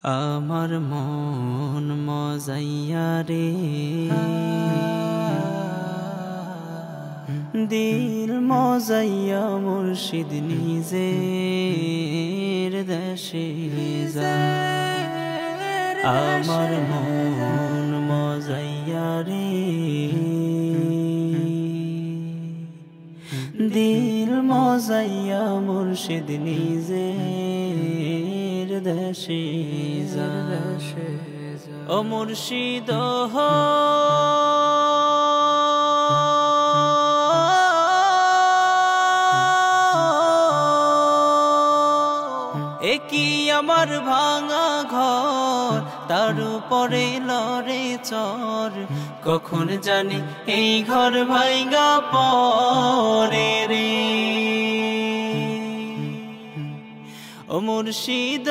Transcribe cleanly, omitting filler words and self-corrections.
আমার মন মজাইয়া রে, দিল মজাইয়া মুর্শিদ নিজের দেশে যায়। আমার মন মজাইয়া রে, দিল মজাইয়া মুর্শিদ নিজের দেশে যায়। ও মুর্শিদ একই আমার ভাঙা ঘর, তার উপরে লড়ে চর, কখন জানি এই ঘর ভাঙা পরে রে। ও মুর্শিদ